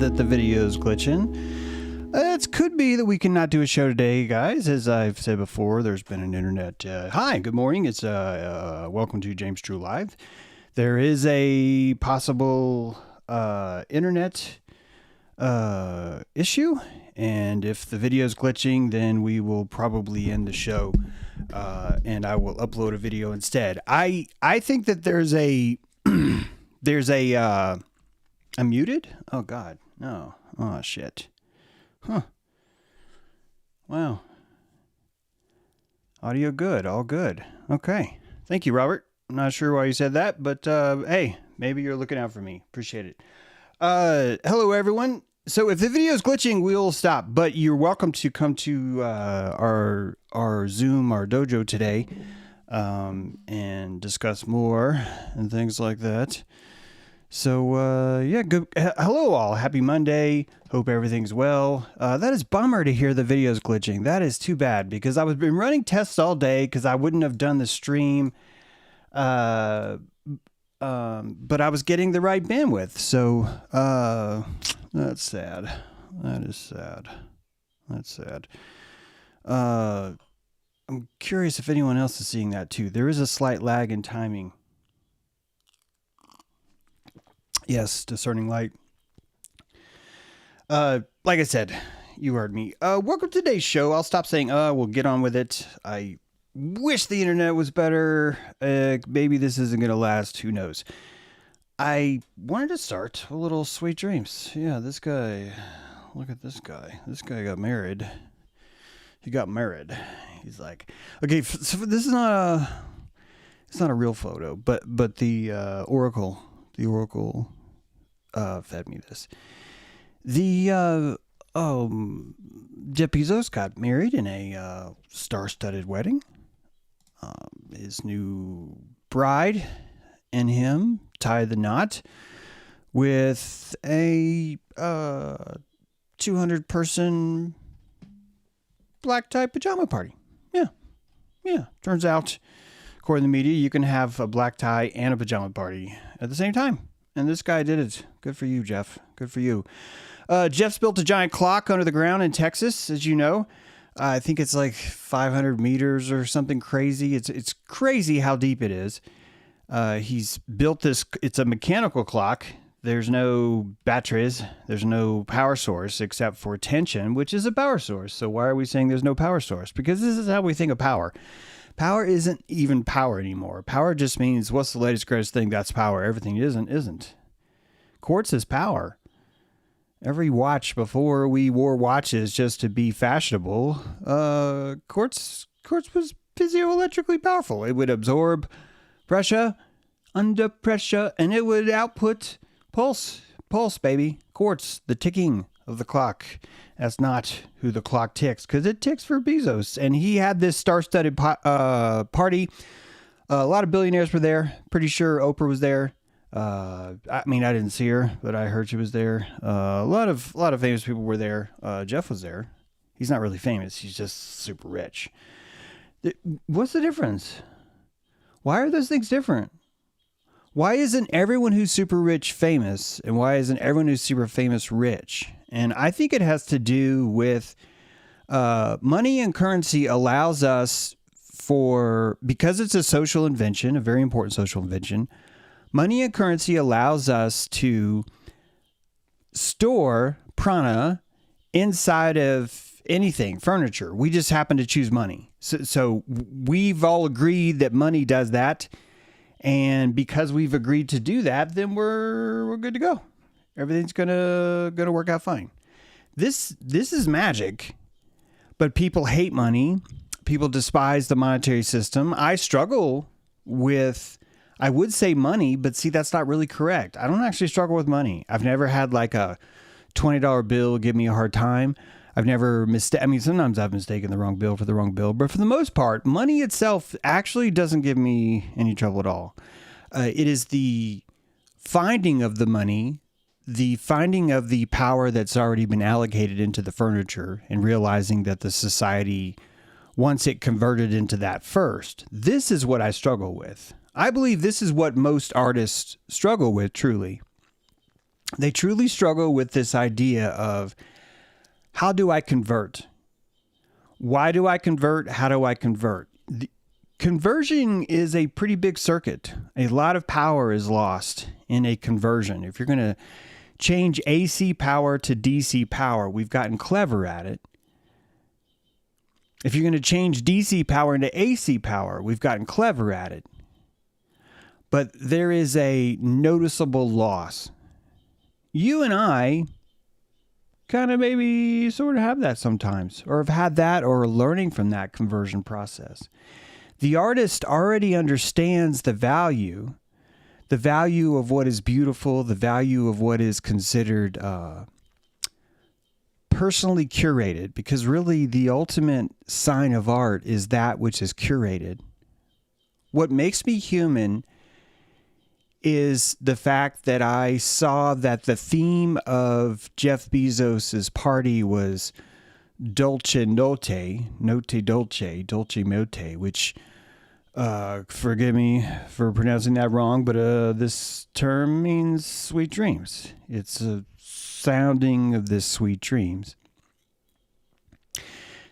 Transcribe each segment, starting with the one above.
The video is glitching. It could be that we cannot do a show today, guys. As I've said before, there's been an internet. Hi, good morning. It's welcome to James True Live. There is a possible internet issue, and if the video is glitching, then we will probably end the show, and I will upload a video instead. I think that there's a I'm muted. Oh God. No. Oh, shit. Huh. Wow. Audio good. All good. Okay. Thank you, Robert. I'm not sure why you said that, but hey, maybe you're looking out for me. Appreciate it. Hello, everyone. So if the video is glitching, we'll stop, but you're welcome to come to our Zoom, our dojo today, and discuss more and things like that. So, yeah, good. Hello all. Happy Monday. Hope everything's well. That is bummer to hear the video's glitching. That is too bad because I was been running tests all day because I wouldn't have done the stream. But I was getting the right bandwidth. So, that's sad. That is sad. That's sad. I'm curious if anyone else is seeing that too. There is a slight lag in timing. Yes, discerning light. Like I said, You heard me. Welcome to today's show. I'll stop saying, we'll get on with it. I wish the internet was better. Maybe this isn't going to last. Who knows? I wanted to start a little sweet dreams. Yeah, this guy, look at this guy. This guy got married. He got married. He's like, okay, so this is it's not a real photo, but the Oracle fed me this. Jeff Bezos got married in a star-studded wedding. His new bride and him tied the knot with a 200-person black tie pajama party. Yeah. Turns out, according to the media, you can have a black tie and a pajama party at the same time. And this guy did it. Good for you, Jeff. Good for you. Jeff's built a giant clock under the ground in Texas, as you know. I think it's like 500 meters or something crazy. It's crazy how deep it is. He's built this. It's a mechanical clock. There's no batteries. There's no power source except for tension, which is a power source. So why are we saying there's no power source? Because this is how we think of power. Power isn't even power anymore. Power just means what's the latest, greatest thing, that's power. Everything isn't. Quartz is power. Every watch before we wore watches just to be fashionable, quartz was physioelectrically powerful. It would absorb pressure under pressure, and it would output pulse, baby. Quartz, the ticking of the clock. That's not who the clock ticks, because it ticks for Bezos. And he had this star-studded party. A lot of billionaires were there. Pretty sure Oprah was there. I didn't see her, but I heard she was there. A lot of famous people were there. Jeff was there. He's not really famous. He's just super rich. What's the difference? Why are those things different? Why isn't everyone who's super rich famous? And why isn't everyone who's super famous rich? And I think it has to do with money and currency allows us because it's a social invention, a very important social invention. Money and currency allows us to store prana inside of anything, furniture. We just happen to choose money. So we've all agreed that money does that. And because we've agreed to do that, then we're good to go. Everything's gonna work out fine. This is magic, but people hate money. People despise the monetary system. I struggle with, I would say money, but see, that's not really correct. I don't actually struggle with money. I've never had like a $20 bill give me a hard time. I've never sometimes I've mistaken the wrong bill for the wrong bill, but for the most part, money itself actually doesn't give me any trouble at all. It is the finding of the money, the finding of the power that's already been allocated into the furniture and realizing that the society wants it converted into that first. This is what I struggle with. I believe this is what most artists struggle with, truly. They truly struggle with this idea of, how do I convert? Why do I convert? How do I convert? Conversion is a pretty big circuit. A lot of power is lost in a conversion. If you're going to change AC power to DC power, we've gotten clever at it. If you're going to change DC power into AC power, we've gotten clever at it. But there is a noticeable loss. You and I kind of maybe sort of have that sometimes, or have had that, or are learning from that conversion process. The artist already understands the value of what is beautiful, the value of what is considered personally curated, because really the ultimate sign of art is that which is curated. What makes me human is the fact that I saw that the theme of Jeff Bezos's party was dolce notte, dolce mote, which, forgive me for pronouncing that wrong, but this term means sweet dreams. It's a sounding of this sweet dreams.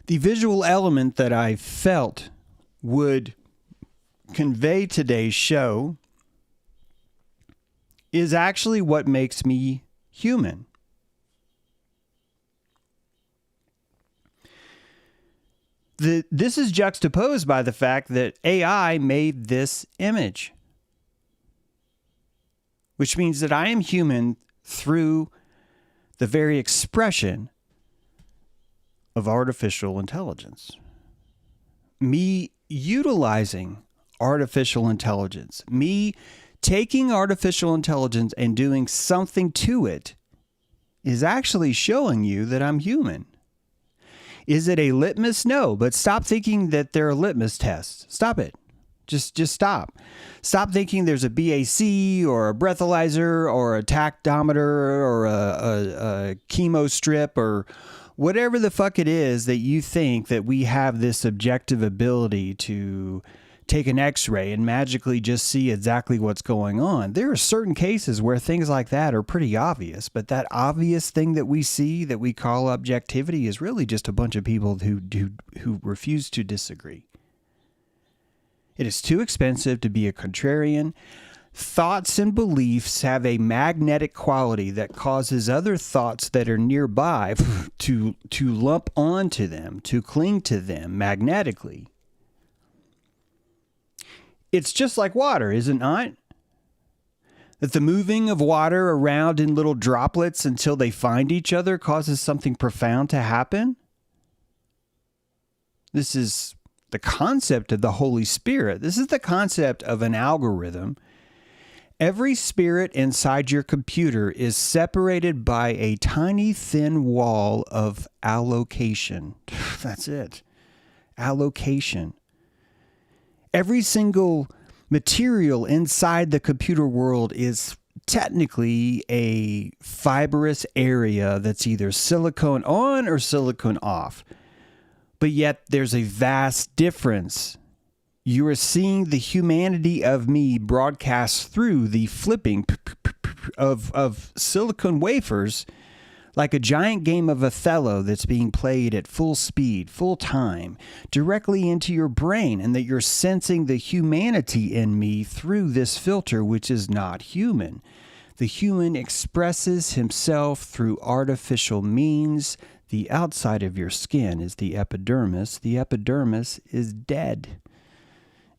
The visual element that I felt would convey today's show is actually what makes me human. this is juxtaposed by the fact that AI made this image, which means that I am human through the very expression of artificial intelligence. Me utilizing artificial intelligence, me taking artificial intelligence and doing something to it is actually showing you that I'm human. Is it a litmus? No, but stop thinking that they're a litmus test. Stop it. Just stop. Stop thinking there's a BAC or a breathalyzer or a tactometer or a chemo strip or whatever the fuck it is that you think that we have this objective ability to take an x-ray and magically just see exactly what's going on. There are certain cases where things like that are pretty obvious, but that obvious thing that we see that we call objectivity is really just a bunch of people who refuse to disagree. It is too expensive to be a contrarian. Thoughts and beliefs have a magnetic quality that causes other thoughts that are nearby to lump onto them, to cling to them magnetically. It's just like water, is it not? That the moving of water around in little droplets until they find each other causes something profound to happen. This is the concept of the Holy Spirit. This is the concept of an algorithm. Every spirit inside your computer is separated by a tiny thin wall of allocation. That's it. Allocation. Every single material inside the computer world is technically a fibrous area that's either silicone on or silicone off. But yet there's a vast difference. You are seeing the humanity of me broadcast through the flipping of silicone wafers like a giant game of Othello that's being played at full speed, full time, directly into your brain, and that you're sensing the humanity in me through this filter, which is not human. The human expresses himself through artificial means. The outside of your skin is the epidermis. The epidermis is dead.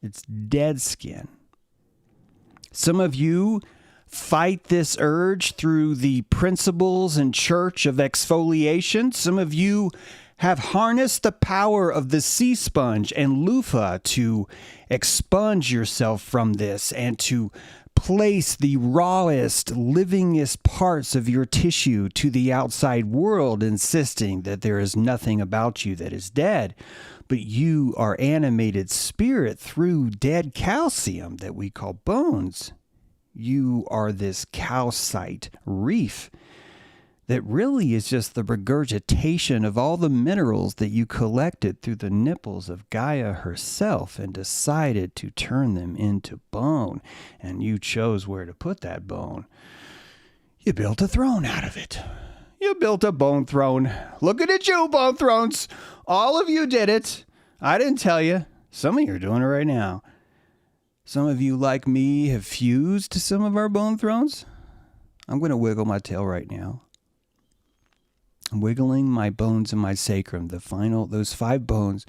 It's dead skin. Some of you fight this urge through the principles and church of exfoliation. Some of you have harnessed the power of the sea sponge and loofah to expunge yourself from this and to place the rawest, livingest parts of your tissue to the outside world, insisting that there is nothing about you that is dead. But you are animated spirit through dead calcium that we call bones. You are this calcite reef that really is just the regurgitation of all the minerals that you collected through the nipples of Gaia herself and decided to turn them into bone. And you chose where to put that bone. You built a throne out of it. You built a bone throne. Looking at you, bone thrones. All of you did it. I didn't tell you. Some of you are doing it right now. Some of you, like me, have fused to some of our bone thrones. I'm going to wiggle my tail right now. I'm wiggling my bones in my sacrum, those 5 bones.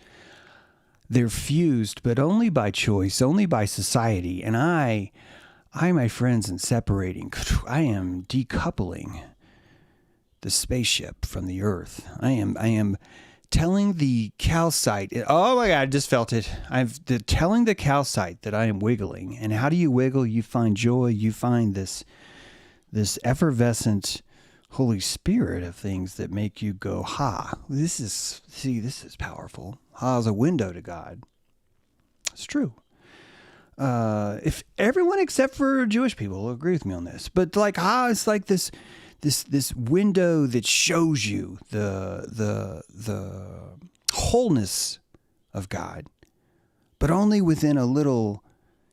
They're fused, but only by choice, only by society. And I, my friends, am separating. I am decoupling the spaceship from the earth. I am telling the calcite, oh my God, I just felt it. Telling the calcite that I am wiggling. And how do you wiggle? You find joy. You find this effervescent Holy Spirit of things that make you go, ha, this is powerful. Ha is a window to God. It's true. If everyone except for Jewish people will agree with me on this, but like ha is like this window that shows you the wholeness of God, but only within a little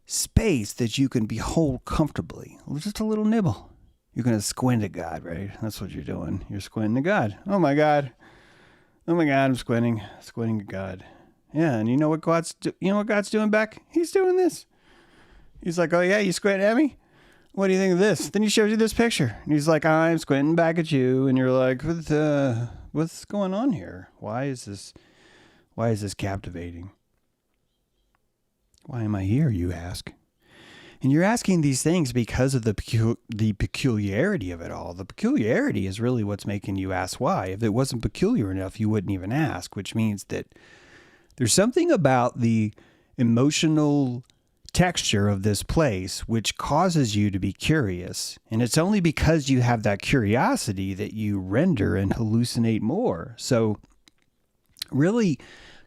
space that you can behold comfortably. Just a little nibble. You're going to squint at God, right? That's what you're doing. You're squinting at God. Oh my God. Oh my God, I'm squinting at God. Yeah, and you know what God's doing back? He's doing this. He's like, oh yeah, you squinting at me? What do you think of this? Then he shows you this picture. And he's like, I'm squinting back at you. And you're like, what's going on here? Why is Why is this captivating? Why am I here, you ask? And you're asking these things because of the peculiarity of it all. The peculiarity is really what's making you ask why. If it wasn't peculiar enough, you wouldn't even ask, which means that there's something about the emotional texture of this place which causes you to be curious. And it's only because you have that curiosity that you render and hallucinate more. So really,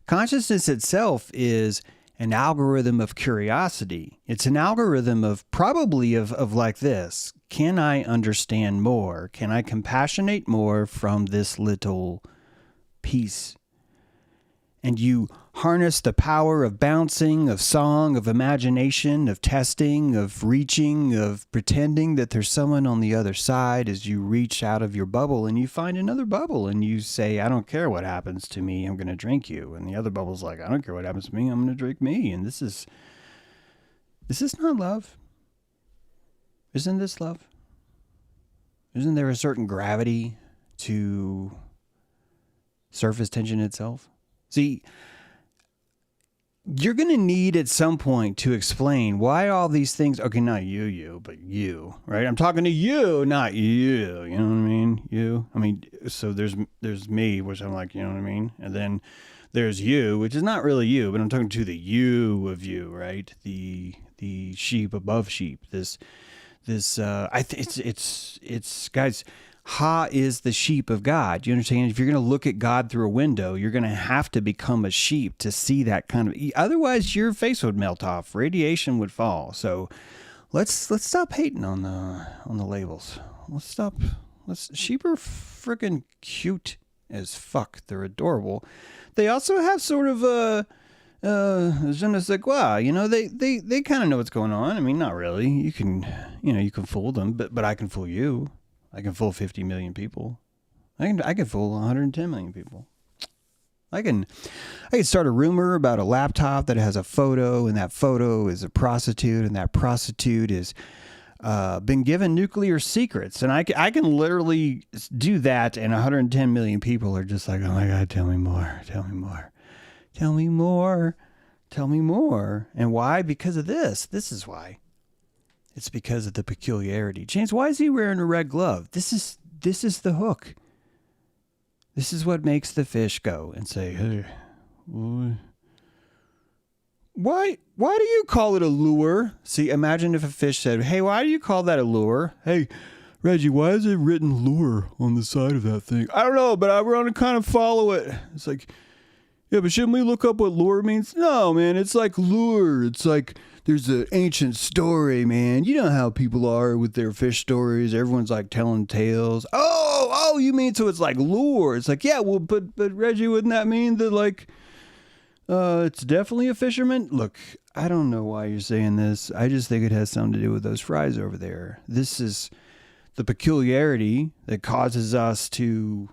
consciousness itself is an algorithm of curiosity. It's an algorithm of probably of like this. Can I understand more? Can I compassionate more from this little piece? And you harness the power of bouncing, of song, of imagination, of testing, of reaching, of pretending that there's someone on the other side as you reach out of your bubble and you find another bubble and you say, I don't care what happens to me, I'm going to drink you. And the other bubble's like, I don't care what happens to me, I'm going to drink me. And this is not love. Isn't this love? Isn't there a certain gravity to surface tension itself? See, you're going to need at some point to explain why all these things, okay, not you, but you, right? I'm talking to you, not you, you know what I mean? You, I mean, so there's me, which I'm like, you know what I mean? And then there's you, which is not really you, but I'm talking to the you of you, right? The sheep above sheep, it's guys, Ha is the sheep of God. You understand? If you're going to look at God through a window, you're going to have to become a sheep to see that kind of. Otherwise, your face would melt off. Radiation would fall. So, let's stop hating on the labels. Let's stop. Sheep are freaking cute as fuck. They're adorable. They also have sort of a je ne sais quoi. You know, they kind of know what's going on. I mean, not really. You can fool them, but I can fool you. I can fool 50 million people. I can fool 110 million people. I can start a rumor about a laptop that has a photo, and that photo is a prostitute, and that prostitute is been given nuclear secrets. And I can literally do that, and 110 million people are just like, oh my God, tell me more, tell me more, tell me more, tell me more. And why? Because of this. This is why. It's because of the peculiarity. James, why is he wearing a red glove? This is the hook. This is what makes the fish go and say, hey, why do you call it a lure? See, imagine if a fish said, hey, why do you call that a lure? Hey, Reggie, why is it written lure on the side of that thing? I don't know, but I want to kind of follow it. It's like, yeah, but shouldn't we look up what lure means? No, man, it's like lure. It's like there's an ancient story, man. You know how people are with their fish stories. Everyone's like telling tales. Oh, you mean so it's like lure? It's like, yeah, well, but Reggie, wouldn't that mean that like it's definitely a fisherman? Look, I don't know why you're saying this. I just think it has something to do with those fries over there. This is the peculiarity that causes us to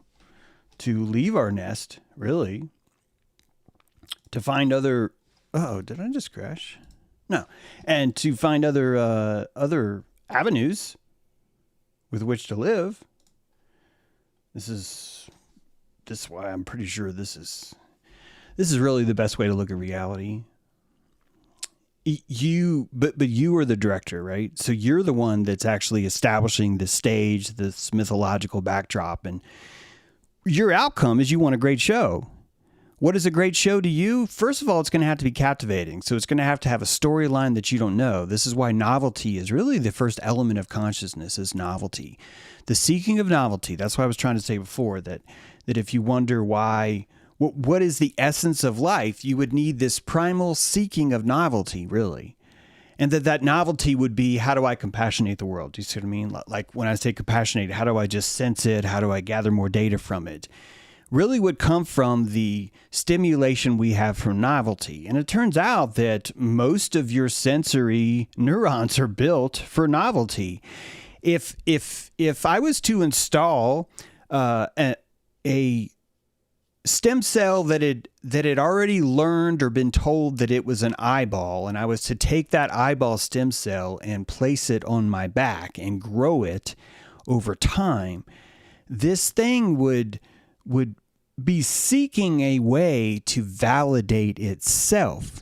leave our nest, really, to find other. Oh, did I just crash? No, and to find other avenues with which to live. This is why I'm pretty sure this is really the best way to look at reality. But you are the director, right? So you're the one that's actually establishing the stage, this mythological backdrop, and your outcome is you want a great show. What is a great show to you? First of all, it's going to have to be captivating. So it's going to have a storyline that you don't know. This is why novelty is really the first element of consciousness, is novelty. The seeking of novelty. That's what I was trying to say before, that if you wonder why, what is the essence of life, you would need this primal seeking of novelty, really. And that novelty would be, how do I compassionate the world? Do you see what I mean? Like when I say compassionate, how do I just sense it? How do I gather more data from it? Really would come from the stimulation we have from novelty. And it turns out that most of your sensory neurons are built for novelty. If I was to install a stem cell that had already learned or been told that it was an eyeball, and I was to take that eyeball stem cell and place it on my back and grow it over time, this thing would be seeking a way to validate itself.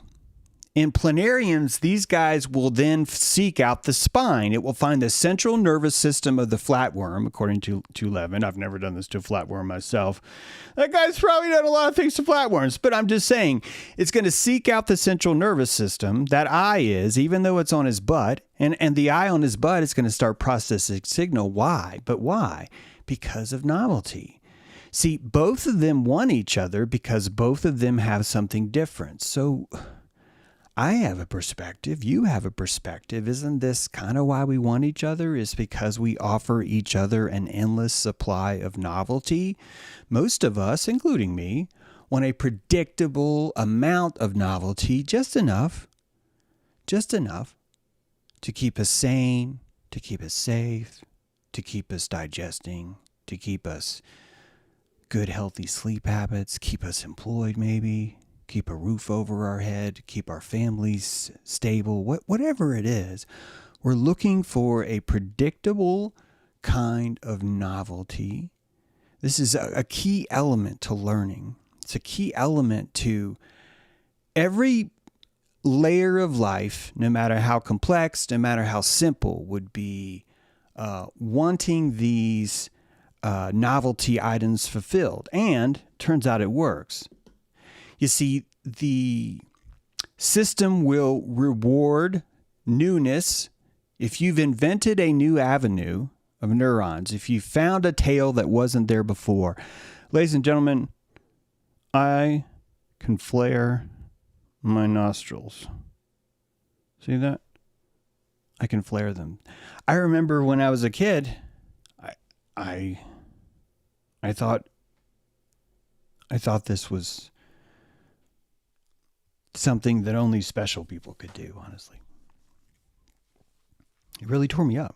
In planarians, these guys will then seek out the spine. It will find the central nervous system of the flatworm, according to Levin. I've never done this to a flatworm myself. That guy's probably done a lot of things to flatworms, but I'm just saying it's going to seek out the central nervous system. That eye is, even though it's on his butt, and the eye on his butt is going to start processing signal. Why? But why? Because of novelty. See, both of them want each other because both of them have something different. So I have a perspective. You have a perspective. Isn't this kind of why we want each other? Is because we offer each other an endless supply of novelty. Most of us, including me, want a predictable amount of novelty, just enough to keep us sane, to keep us safe, to keep us digesting, to keep us good, healthy sleep habits, keep us employed maybe, keep a roof over our head, keep our families stable, whatever it is. We're looking for a predictable kind of novelty. This is a key element to learning. It's a key element to every layer of life, no matter how complex, no matter how simple, would be wanting these novelty items fulfilled. And turns out it works. You see, the system will reward newness. If you've invented a new avenue of neurons, if you found a tail that wasn't there before, ladies and gentlemen, I can flare my nostrils. See that? I can flare them. I remember when I was a kid, I thought this was something that only special people could do, honestly. It really tore me up.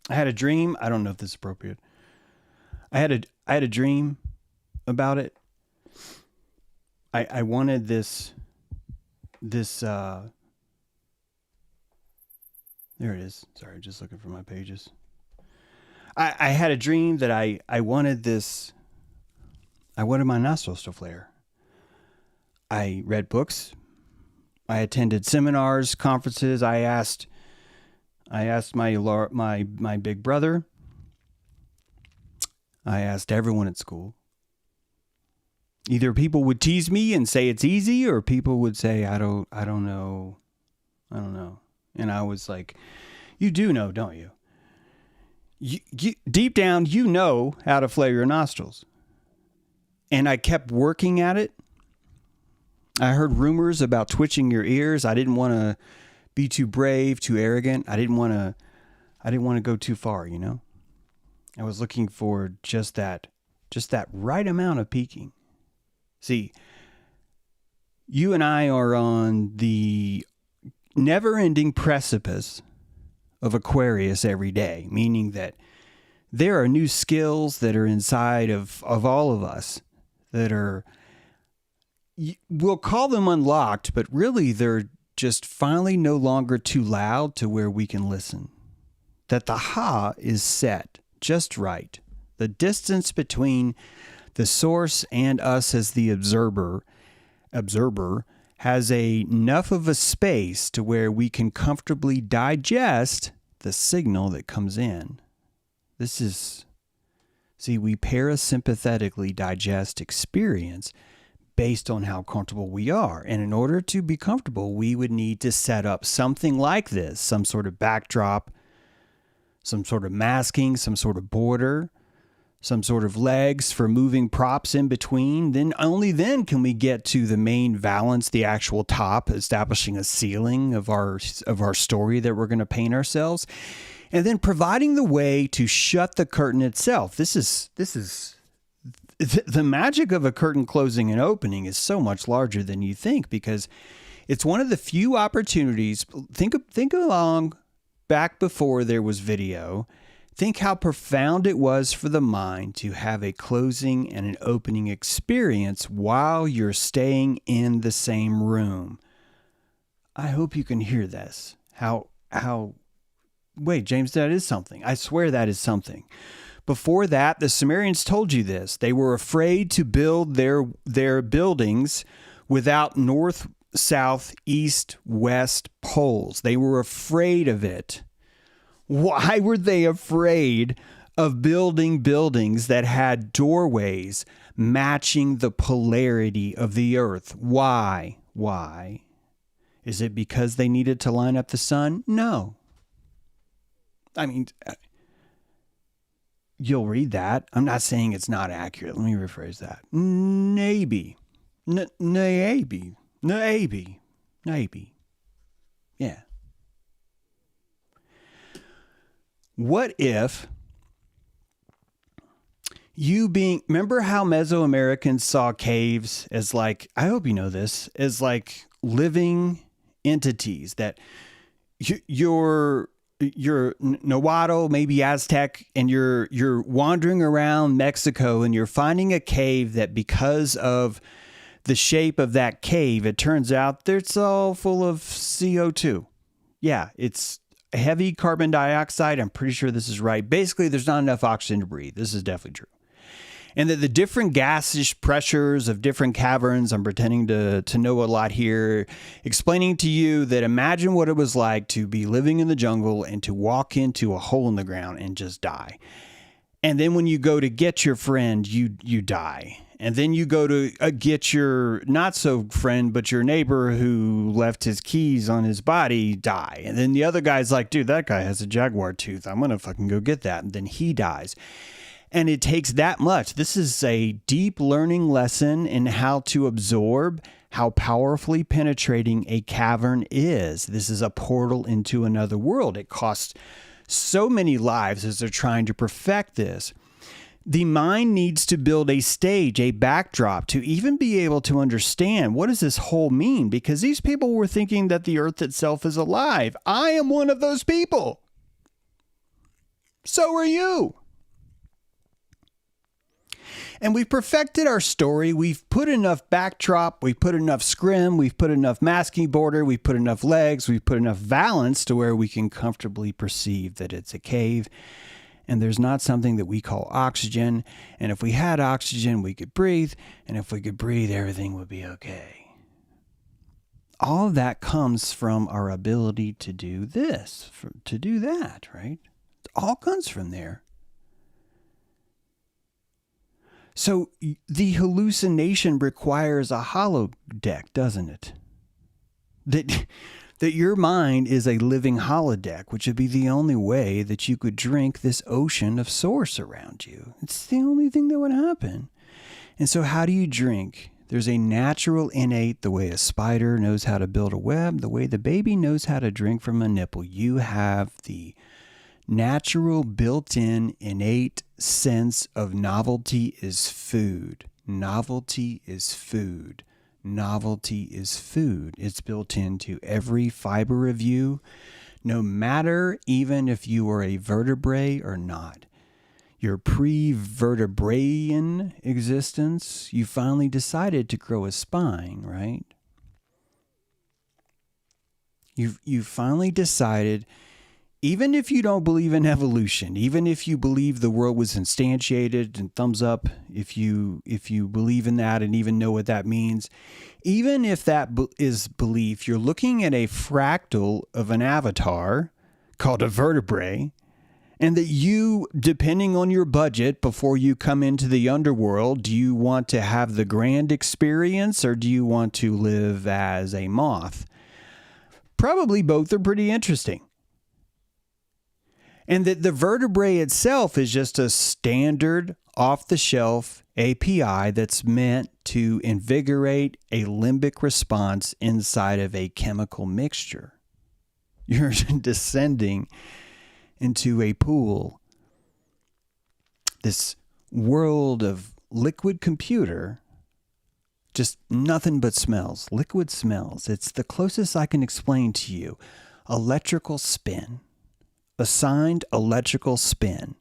I had a dream. I don't know if this is appropriate. I had a dream about it. I wanted this there it is. Sorry, just looking for my pages. I had a dream that I wanted my nostrils to flare. I read books. I attended seminars, conferences. I asked my big brother. I asked everyone at school. Either people would tease me and say it's easy, or people would say, I don't know. And I was like, you do know, don't you? You deep down, you know how to flare your nostrils. And I kept working at it. I heard rumors about twitching your ears. I didn't want to be too brave, too arrogant. I didn't want to go too far, you know? I was looking for just that right amount of peaking. See, you and I are on the never-ending precipice of Aquarius every day, meaning that there are new skills that are inside of all of us that are, we'll call them unlocked, but really they're just finally no longer too loud to where we can listen. That the ha is set just right. The distance between the source and us as the observer has enough of a space to where we can comfortably digest the signal that comes in. We parasympathetically digest experience based on how comfortable we are. And in order to be comfortable, we would need to set up something like this, some sort of backdrop, some sort of masking, some sort of border, some sort of legs for moving props in between. Then only then can we get to the main valance, the actual top, establishing a ceiling of our story that we're going to paint ourselves, and then providing the way to shut the curtain itself. This is the magic of a curtain closing and opening is so much larger than you think, because it's one of the few opportunities. Think along back before there was video. Think how profound it was for the mind to have a closing and an opening experience while you're staying in the same room. I hope you can hear this. Wait, James, that is something. I swear that is something. Before that, the Sumerians told you this. They were afraid to build their buildings without north, south, east, west poles. They were afraid of it. Why were they afraid of building buildings that had doorways matching the polarity of the earth? Why? Why? Is it because they needed to line up the sun? No. I mean, you'll read that. I'm not saying it's not accurate. Let me rephrase that. Maybe. Maybe. Yeah. What if remember how Mesoamericans saw caves as like, I hope you know this, as like living entities that you're Nahuatl, maybe Aztec, and you're wandering around Mexico and you're finding a cave that because of the shape of that cave, it turns out it's all full of CO2. Yeah, it's heavy carbon dioxide. I'm pretty sure this is right. Basically, there's not enough oxygen to breathe. This is definitely true. And that the different gaseous pressures of different caverns, I'm pretending to know a lot here, explaining to you that imagine what it was like to be living in the jungle and to walk into a hole in the ground and just die. And then when you go to get your friend, you die. And then you go to get your not so friend, but your neighbor who left his keys on his body die. And then the other guy's like, dude, that guy has a jaguar tooth. I'm going to fucking go get that. And then he dies. And it takes that much. This is a deep learning lesson in how to absorb how powerfully penetrating a cavern is. This is a portal into another world. It costs so many lives as they're trying to perfect this. The mind needs to build a stage, a backdrop, to even be able to understand what does this whole mean? Because these people were thinking that the earth itself is alive. I am one of those people. So are you. And we've perfected our story. We've put enough backdrop. We've put enough scrim. We've put enough masking border. We've put enough legs. We've put enough valance to where we can comfortably perceive that it's a cave. And there's not something that we call oxygen. And if we had oxygen, we could breathe. And if we could breathe, everything would be okay. All of that comes from our ability to do this, to do that, right? It all comes from there. So the hallucination requires a holodeck, doesn't it? That your mind is a living holodeck, which would be the only way that you could drink this ocean of source around you. It's the only thing that would happen. And so how do you drink? There's a natural innate, the way a spider knows how to build a web, the way the baby knows how to drink from a nipple. You have the natural, built-in, innate sense of novelty is food. Novelty is food. Novelty is food. It's built into every fiber of you, no matter even if you are a vertebrae or not. Your pre-vertebraean existence, you finally decided to grow a spine, right? You finally decided, even if you don't believe in evolution, even if you believe the world was instantiated, and thumbs up if you believe in that and even know what that means, even if that is belief, you're looking at a fractal of an avatar called a vertebrae, and that you, depending on your budget before you come into the underworld, do you want to have the grand experience or do you want to live as a moth? Probably both are pretty interesting. And that the vertebrae itself is just a standard off-the-shelf API that's meant to invigorate a limbic response inside of a chemical mixture. You're descending into a pool, this world of liquid computer, just nothing but smells, liquid smells. It's the closest I can explain to you. Electrical spin. Assigned electrical spin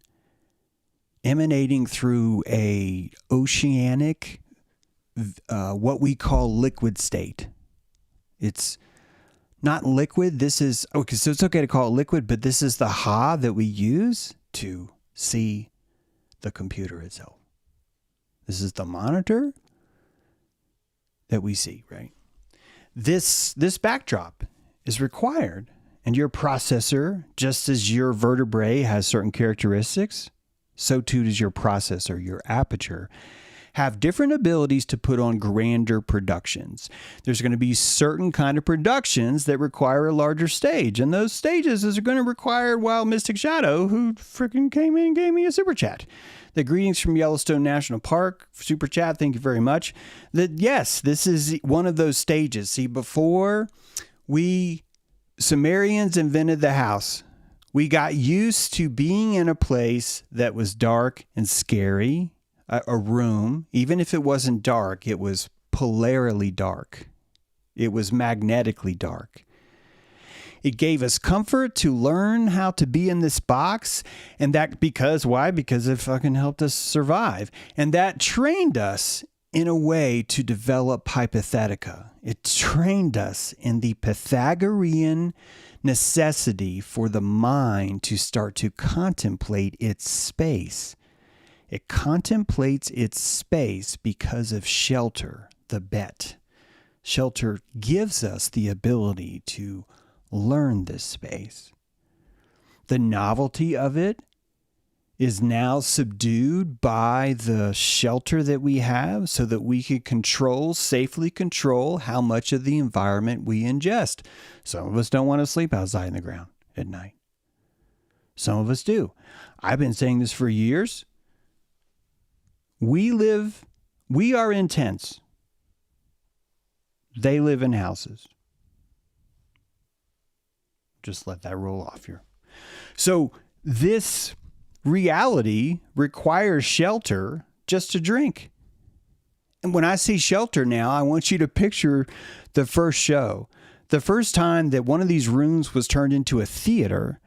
emanating through a oceanic, what we call liquid state. It's not liquid. This is, okay, so it's okay to call it liquid, but this is the ha that we use to see the computer itself. This is the monitor that we see, right? This backdrop is required, and your processor, just as your vertebrae has certain characteristics, so too does your processor, your aperture, have different abilities to put on grander productions. There's going to be certain kind of productions that require a larger stage, and those stages are going to require Wild Mystic Shadow, who freaking came in and gave me a super chat. The greetings from Yellowstone National Park, super chat, thank you very much. That yes, this is one of those stages. See, before we Sumerians invented the house, we got used to being in a place that was dark and scary. A room, even if it wasn't dark, it was polarly dark. It was magnetically dark. It gave us comfort to learn how to be in this box. And that why? Because it fucking helped us survive. And that trained us in a way to develop hypothetica. It trained us in the Pythagorean necessity for the mind to start to contemplate its space. It contemplates its space because of shelter, the bet. Shelter gives us the ability to learn this space. The novelty of it is now subdued by the shelter that we have so that we can safely control how much of the environment we ingest. Some of us don't want to sleep outside in the ground at night. Some of us do. I've been saying this for years. We are in tents. They live in houses. Just let that roll off here. So this reality requires shelter just to drink. And when I say shelter now, I want you to picture the first show. The first time that one of these rooms was turned into a theater.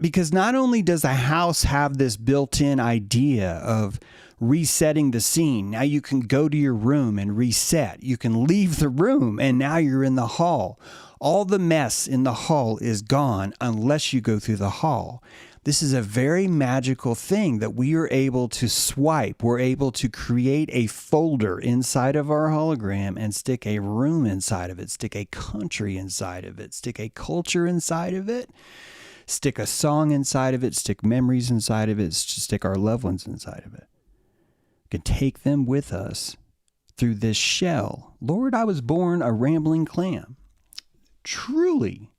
Because not only does a house have this built-in idea of resetting the scene. Now you can go to your room and reset. You can leave the room and now you're in the hall. All the mess in the hall is gone unless you go through the hall. This is a very magical thing that we are able to swipe. We're able to create a folder inside of our hologram and stick a room inside of it, stick a country inside of it, stick a culture inside of it, stick a song inside of it, stick memories inside of it, stick our loved ones inside of it. We can take them with us through this shell. Lord, I was born a rambling clam. Truly.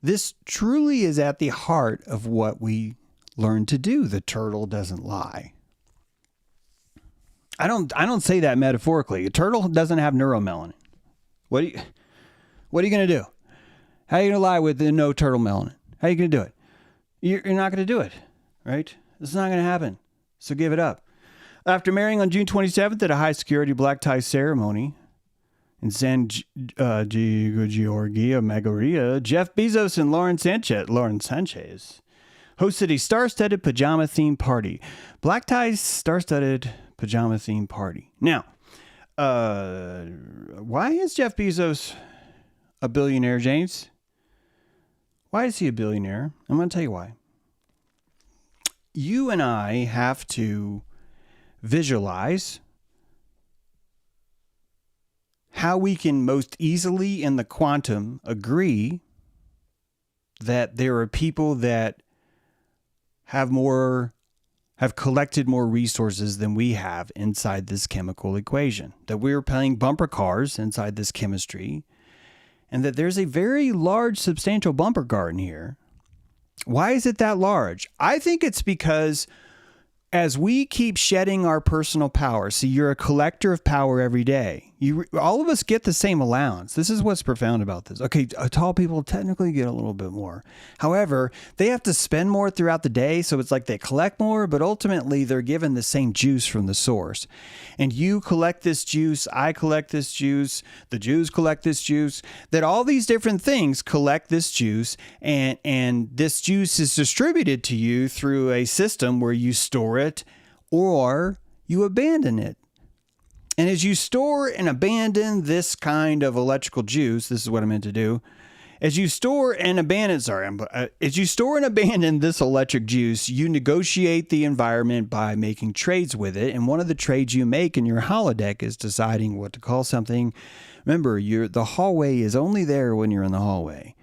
This truly is at the heart of what we learn to do. The turtle doesn't lie. I don't say that metaphorically. A turtle doesn't have neuromelanin. What are you going to do? How are you going to lie with no turtle melanin? How are you going to do it? You're not going to do it, right? It's not going to happen. So give it up. After marrying on June 27th at a high-security black tie ceremony in San Giorgio Magoria, Jeff Bezos and Lauren Sanchez hosted a star-studded pajama-themed party. Black ties star-studded pajama-themed party. Now, why is Jeff Bezos a billionaire, James? Why is he a billionaire? I'm going to tell you why. You and I have to visualize how we can most easily in the quantum agree that there are people that have collected more resources than we have inside this chemical equation, that we're playing bumper cars inside this chemistry, and that there's a very large, substantial bumper car in here. Why is it that large? I think it's because as we keep shedding our personal power, see, you're a collector of power every day. All of us get the same allowance. This is what's profound about this. Okay, tall people technically get a little bit more. However, they have to spend more throughout the day, so it's like they collect more, but ultimately they're given the same juice from the source. And you collect this juice, I collect this juice, the Jews collect this juice, that all these different things collect this juice, and this juice is distributed to you through a system where you store it or you abandon it. And as you store and abandon this kind of electrical juice, this is what I meant to do, As you store and abandon this electric juice, you negotiate the environment by making trades with it. And one of the trades you make in your holodeck is deciding what to call something. Remember, the hallway is only there when you're in the hallway.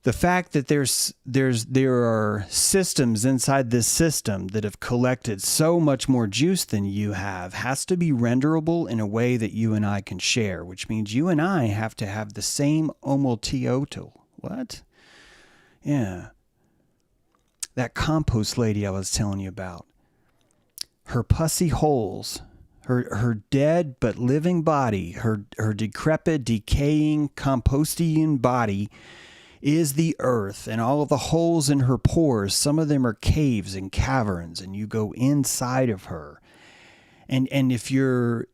The fact that there are systems inside this system that have collected so much more juice than you have has to be renderable in a way that you and I can share, which means you and I have to have the same omotioto. What? Yeah. That compost lady I was telling you about. Her pussy holes, her dead but living body, her decrepit, decaying, compostian body is the earth, and all of the holes in her pores, some of them are caves and caverns, and you go inside of her. And if you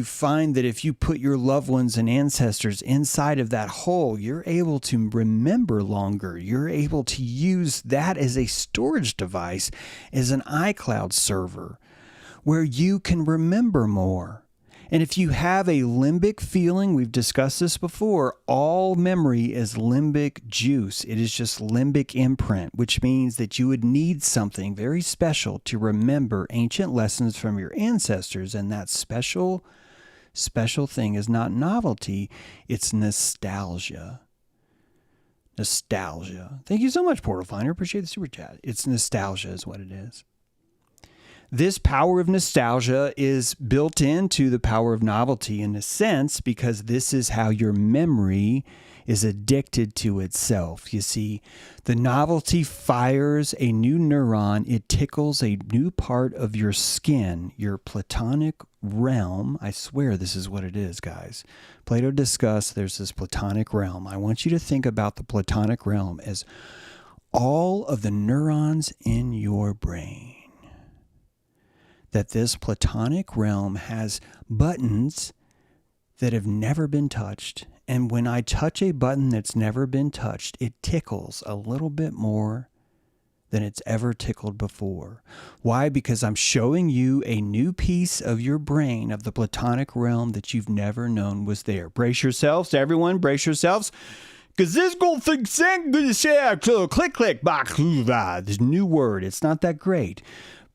find that if you put your loved ones and ancestors inside of that hole, you're able to remember longer. You're able to use that as a storage device, as an iCloud server, where you can remember more. And if you have a limbic feeling, we've discussed this before, all memory is limbic juice. It is just limbic imprint, which means that you would need something very special to remember ancient lessons from your ancestors. And that special thing is not novelty, it's nostalgia. Nostalgia. Thank you so much, Portal Finder. Appreciate the super chat. It's nostalgia is what it is. This power of nostalgia is built into the power of novelty in a sense, because this is how your memory is addicted to itself. You see, the novelty fires a new neuron. It tickles a new part of your skin, your platonic realm. I swear this is what it is, guys. Plato discussed there's this platonic realm. I want you to think about the platonic realm as all of the neurons in your brain. That this platonic realm has buttons that have never been touched. And when I touch a button that's never been touched, it tickles a little bit more than it's ever tickled before. Why? Because I'm showing you a new piece of your brain, of the platonic realm that you've never known was there. Brace yourselves, everyone, brace yourselves. Because this going to click, this new word. It's not that great.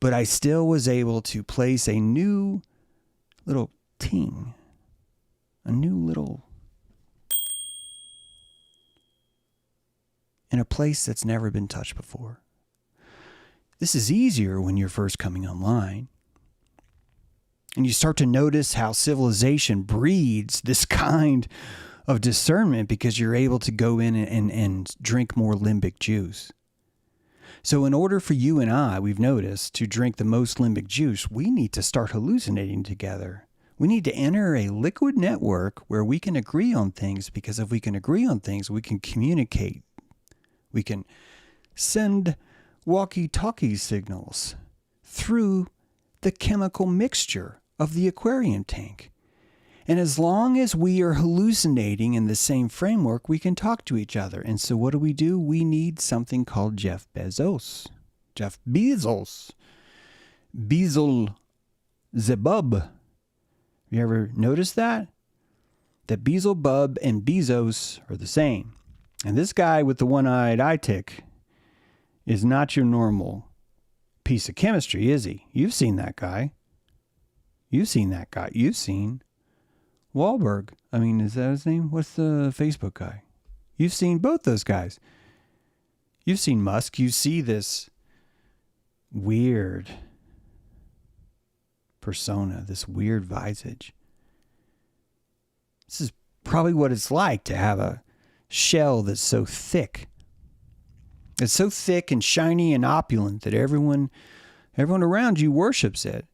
But I still was able to place a new little ting, a new little, in a place that's never been touched before. This is easier when you're first coming online. And you start to notice how civilization breeds this kind of discernment because you're able to go in and drink more limbic juice. So in order for you and I, we've noticed, to drink the most limbic juice, we need to start hallucinating together. We need to enter a liquid network where we can agree on things, because if we can agree on things, we can communicate. We can send walkie-talkie signals through the chemical mixture of the aquarium tank. And as long as we are hallucinating in the same framework, we can talk to each other. And so what do? We need something called Jeff Bezos. Bezos Zebub. You ever noticed that? That Beelzebub and Bezos are the same. And this guy with the one-eyed eye tick is not your normal piece of chemistry, is he? You've seen that guy. You've seen Wahlberg. I mean, is that his name? What's the Facebook guy? You've seen both those guys. You've seen Musk. You see this weird persona, this weird visage. This is probably what it's like to have a shell that's so thick. It's so thick and shiny and opulent that everyone around you worships it.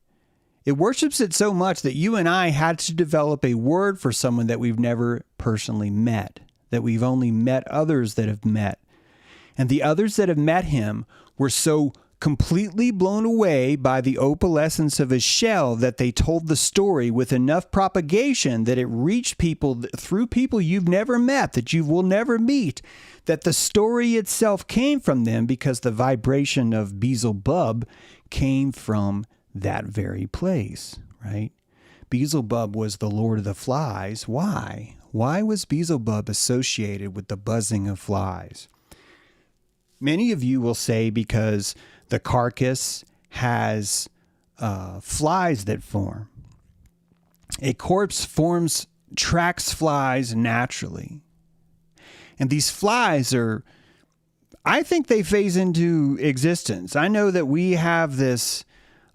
It worships it so much that you and I had to develop a word for someone that we've never personally met, that we've only met others that have met. And the others that have met him were so completely blown away by the opalescence of his shell that they told the story with enough propagation that it reached people through people you've never met, that you will never meet, that the story itself came from them because the vibration of Beelzebub came from that very place, right? Beelzebub was the Lord of the Flies. Why? Why was Beelzebub associated with the buzzing of flies? Many of you will say because the carcass has flies that form. A corpse tracks flies naturally. And these flies I think they phase into existence. I know that we have this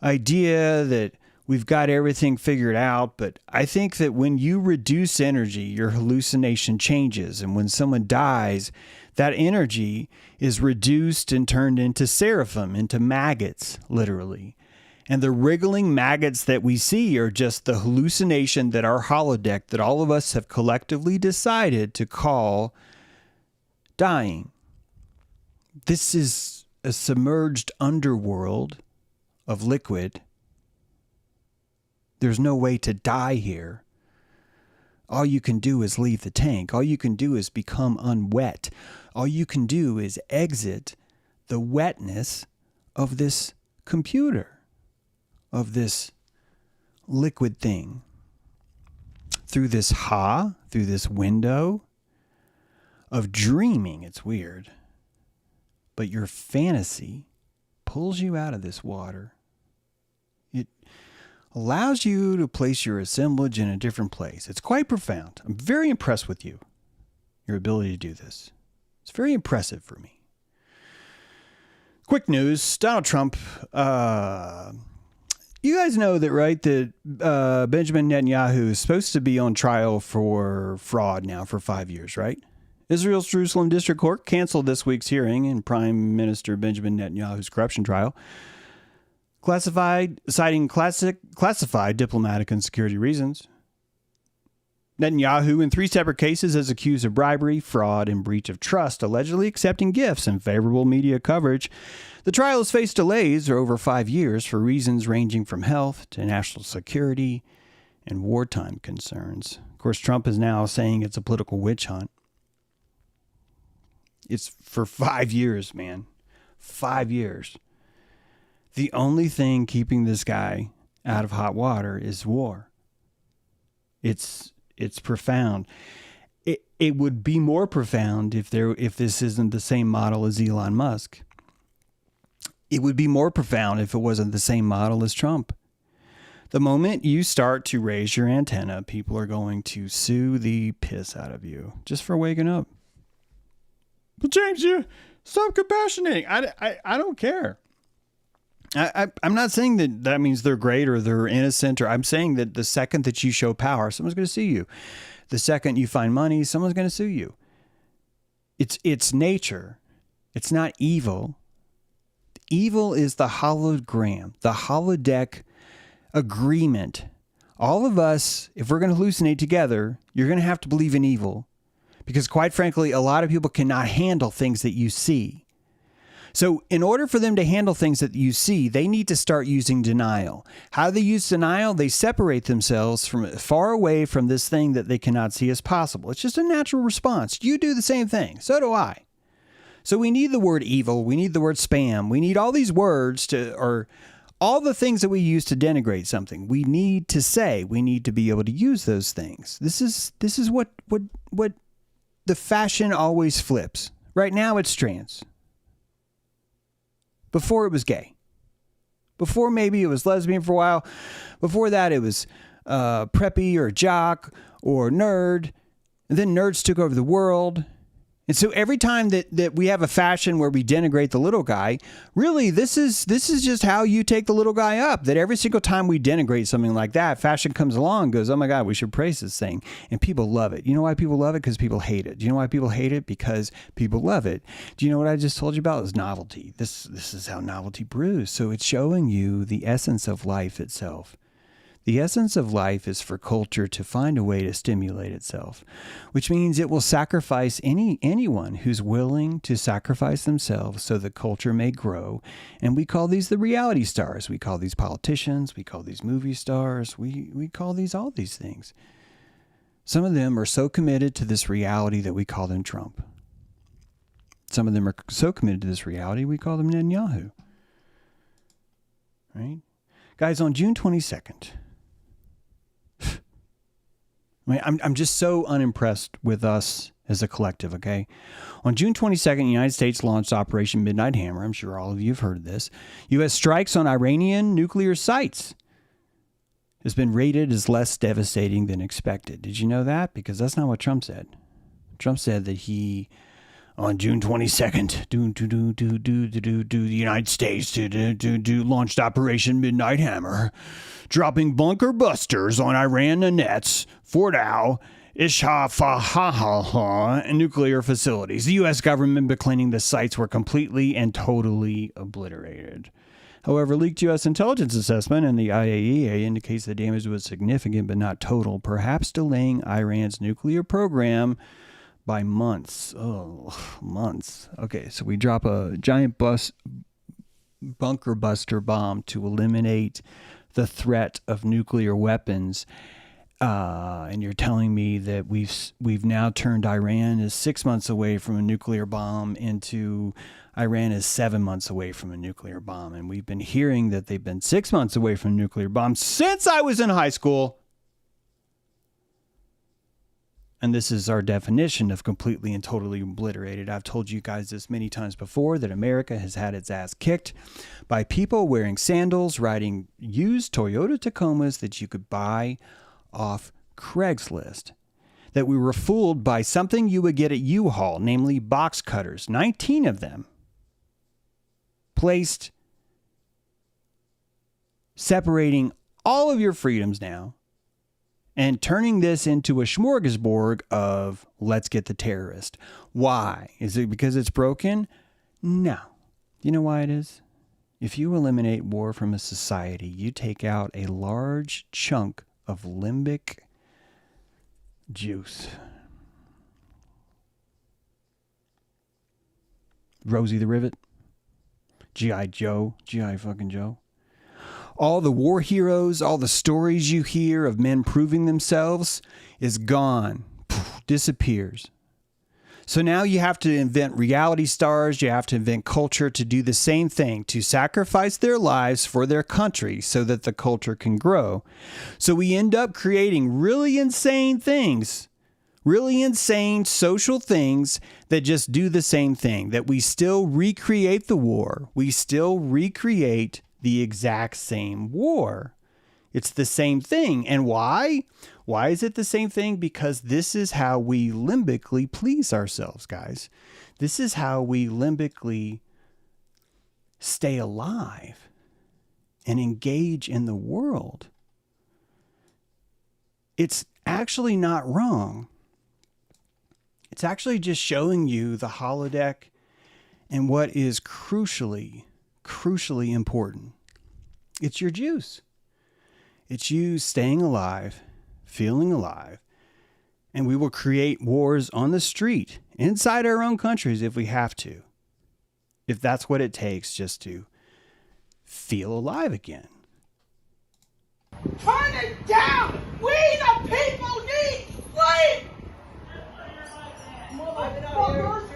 idea that we've got everything figured out, but I think that when you reduce energy, your hallucination changes. And when someone dies, that energy is reduced and turned into seraphim, into maggots, literally. And the wriggling maggots that we see are just the hallucination that our holodeck, that all of us have collectively decided to call dying. This is a submerged underworld of liquid. There's no way to die here. All you can do is leave the tank. All you can do is become unwet. All you can do is exit the wetness of this computer, of this liquid thing. Through this through this window of dreaming. It's weird. But your fantasy pulls you out of this water. It allows you to place your assemblage in a different place. It's quite profound. I'm very impressed with you, your ability to do this. It's very impressive for me. Quick news, Donald Trump. You guys know that, right, that Benjamin Netanyahu is supposed to be on trial for fraud now for 5 years, right? Israel's Jerusalem District Court canceled this week's hearing in Prime Minister Benjamin Netanyahu's corruption trial, citing classified diplomatic and security reasons. Netanyahu, in 3 separate cases, is accused of bribery, fraud, and breach of trust, allegedly accepting gifts and favorable media coverage. The trial has faced delays for over 5 years for reasons ranging from health to national security and wartime concerns. Of course, Trump is now saying it's a political witch hunt. It's for 5 years, man. 5 years. The only thing keeping this guy out of hot water is war. It's profound. It would be more profound if this isn't the same model as Elon Musk. It would be more profound if it wasn't the same model as Trump. The moment you start to raise your antenna, people are going to sue the piss out of you just for waking up. But James, you stop compassionating. I don't care. I'm not saying that means they're great or they're innocent, or I'm saying that the second that you show power, someone's going to sue you. The second you find money, someone's going to sue you. It's nature. It's not evil. Evil is the hologram, the holodeck agreement. All of us, if we're going to hallucinate together, you're going to have to believe in evil. Because quite frankly, a lot of people cannot handle things that you see. So in order for them to handle things that you see, they need to start using denial. How do they use denial? They separate themselves from far away from this thing that they cannot see as possible. It's just a natural response. You do the same thing. So do I. So we need the word evil. We need the word spam. We need all these words or all the things that we use to denigrate something. We need to say, we need to be able to use those things. This is what the fashion always flips. Right now it's trans. Before it was gay. Before maybe it was lesbian for a while. Before that it was preppy or jock or nerd. And then nerds took over the world. And so every time that we have a fashion where we denigrate the little guy, really this is just how you take the little guy up. That every single time we denigrate something like that, fashion comes along and goes, oh my God, we should praise this thing. And people love it. You know why people love it? Because people hate it. Do you know why people hate it? Because people love it. Do you know what I just told you about? Is novelty. This is how novelty brews. So it's showing you the essence of life itself. The essence of life is for culture to find a way to stimulate itself, which means it will sacrifice anyone who's willing to sacrifice themselves so the culture may grow. And we call these the reality stars. We call these politicians. We call these movie stars. We call these all these things. Some of them are so committed to this reality that we call them Trump. Some of them are so committed to this reality we call them Netanyahu. Right? Guys, on June 22nd... I mean, I'm just so unimpressed with us as a collective, okay? On June 22nd, the United States launched Operation Midnight Hammer. I'm sure all of you have heard of this. U.S. strikes on Iranian nuclear sites has been rated as less devastating than expected. Did you know that? Because that's not what Trump said. Trump said that he, on June 22nd, the United States launched Operation Midnight Hammer, dropping bunker busters on Iran Nanet's Fordow, Isfahan, and nuclear facilities. The U.S. government been claiming the sites were completely and totally obliterated. However, leaked U.S. intelligence assessment and the IAEA indicates the damage was significant but not total, perhaps delaying Iran's nuclear program by months. Oh, months. Okay, so we drop a giant bunker buster bomb to eliminate the threat of nuclear weapons. And you're telling me that we've now turned Iran is 6 months away from a nuclear bomb into Iran is 7 months away from a nuclear bomb. And we've been hearing that they've been 6 months away from a nuclear bomb since I was in high school. And this is our definition of completely and totally obliterated. I've told you guys this many times before that America has had its ass kicked by people wearing sandals, riding used Toyota Tacomas that you could buy off Craigslist. That we were fooled by something you would get at U-Haul, namely box cutters, 19 of them, placed separating all of your freedoms now and turning this into a smorgasbord of let's get the terrorist. Why? Is it because it's broken? No. You know why it is? If you eliminate war from a society, you take out a large chunk of limbic juice. Rosie the Rivet, G.I. Joe, G.I. fucking Joe. All the war heroes, all the stories you hear of men proving themselves is gone, disappears. So now you have to invent reality stars, you have to invent culture to do the same thing, to sacrifice their lives for their country so that the culture can grow. So we end up creating really insane things, really insane social things that just do the same thing, that we still recreate the war. We still recreate the exact same war. It's the same thing. And why? Why is it the same thing? Because this is how we limbically please ourselves, guys. This is how we limbically stay alive and engage in the world. It's actually not wrong. It's actually just showing you the holodeck and what is crucially important. It's your juice. It's you staying alive, feeling alive, and we will create wars on the street, inside our own countries if we have to. If that's what it takes just to feel alive again. Turn it down! We the people need sleep! Motherfuckers!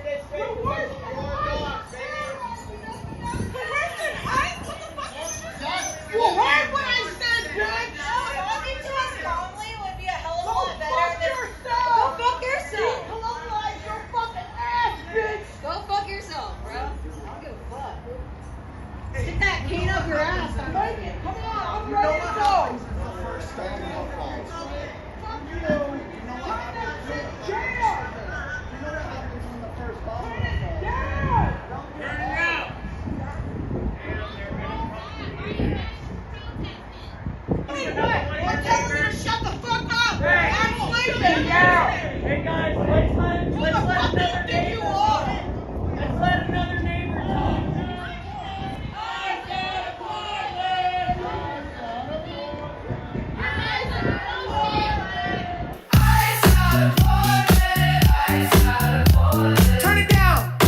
You heard what I said, bitch! Talking to us calmly would be a hell of a lot better than... Go fuck yourself! Colonize your fucking ass, bitch! Go fuck yourself, bro. I don't give a fuck. Stick that cane up your ass. Come on, I'm ready to go! Fuck you! Turn that shit down! Turn it down! Turn it down! Tell her to shut the fuck up! Hey, I'm sleeping! hey guys, let's let Who the another fuck do you think neighbor you talk. are? Let's let another neighbor talk. Turn it down!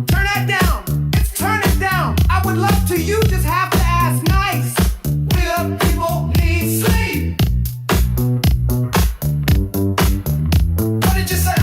Turn that down! It's turn it down! I would love to, you just have to ask nice. We the people need sleep. What did you say?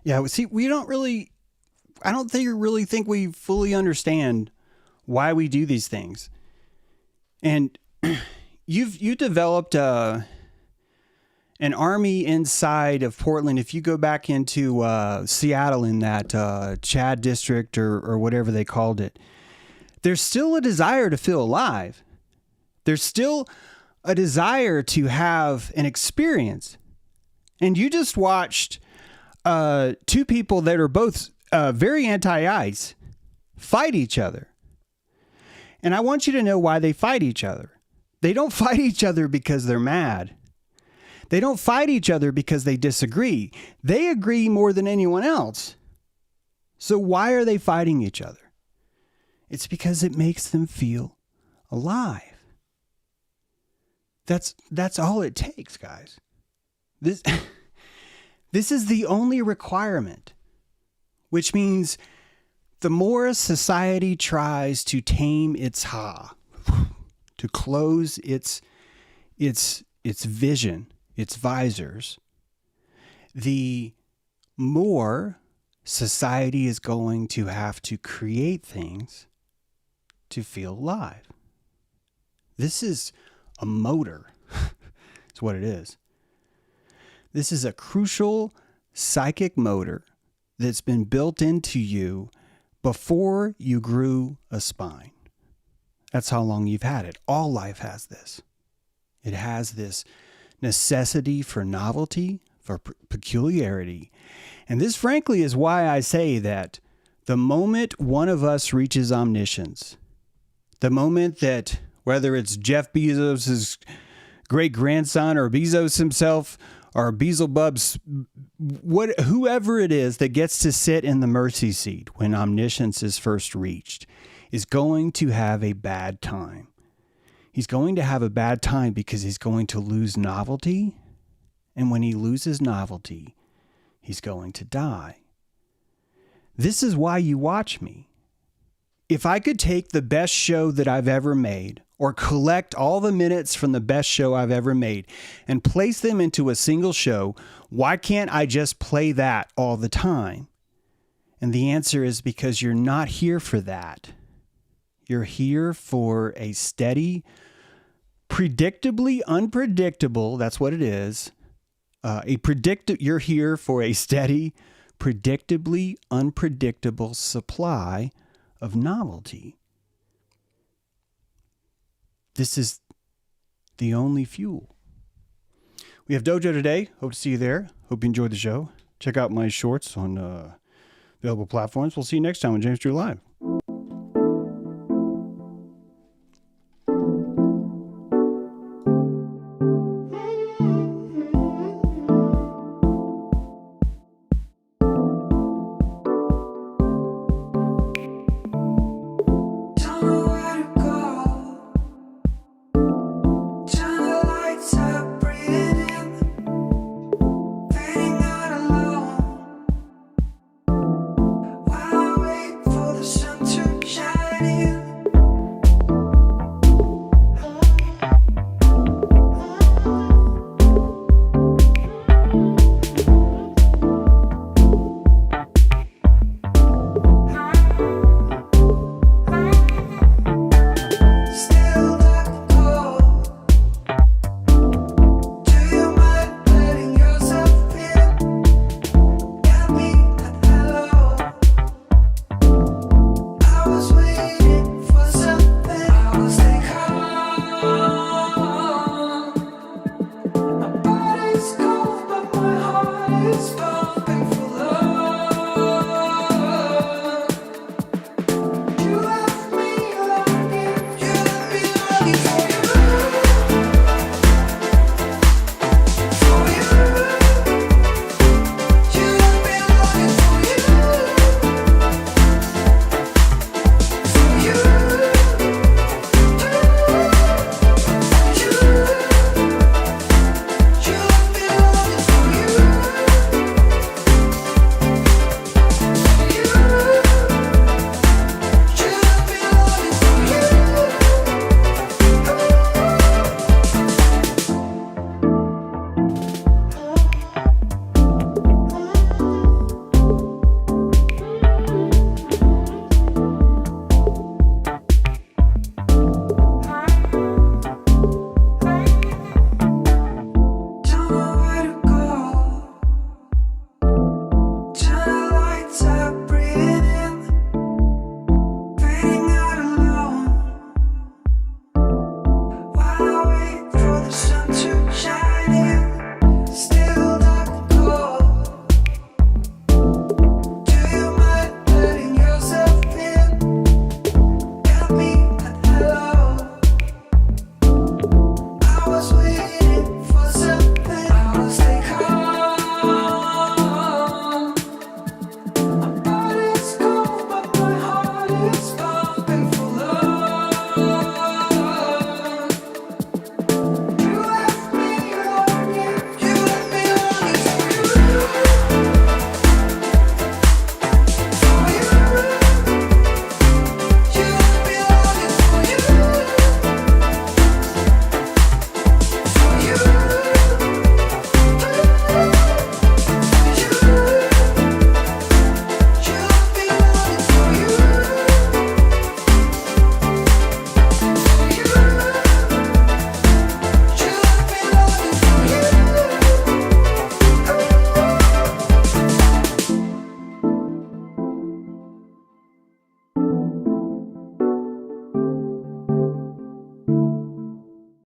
Yeah, see, I don't really think we fully understand why we do these things. And you developed an army inside of Portland. If you go back into Seattle in that Chad district or whatever they called it, there's still a desire to feel alive. There's still a desire to have an experience. And you just watched two people that are both very anti-ICE fight each other. And I want you to know why they fight each other. They don't fight each other because they're mad. They don't fight each other because they disagree. They agree more than anyone else. So why are they fighting each other? It's because it makes them feel alive. That's all it takes, guys. This is the only requirement, which means the more a society tries to tame its to close its vision, its visors, the more society is going to have to create things to feel alive. This is a motor. That's what it is. This is a crucial psychic motor that's been built into you before you grew a spine. That's how long you've had it. All life has this. It has this necessity for novelty, for peculiarity. And this, frankly, is why I say that the moment one of us reaches omniscience, the moment that whether it's Jeff Bezos' great-grandson or Bezos himself or Beelzebub's, whoever it is that gets to sit in the mercy seat when omniscience is first reached, is going to have a bad time. He's going to have a bad time because he's going to lose novelty. And when he loses novelty, he's going to die. This is why you watch me. If I could take the best show that I've ever made, or collect all the minutes from the best show I've ever made and place them into a single show, why can't I just play that all the time? And the answer is because you're not here for that. You're here for a steady, predictably unpredictable, that's what it is. You're here for a steady, predictably unpredictable supply of novelty. This is the only fuel. We have Dojo today. Hope to see you there. Hope you enjoyed the show. Check out my shorts on available platforms. We'll see you next time on James Drew Live.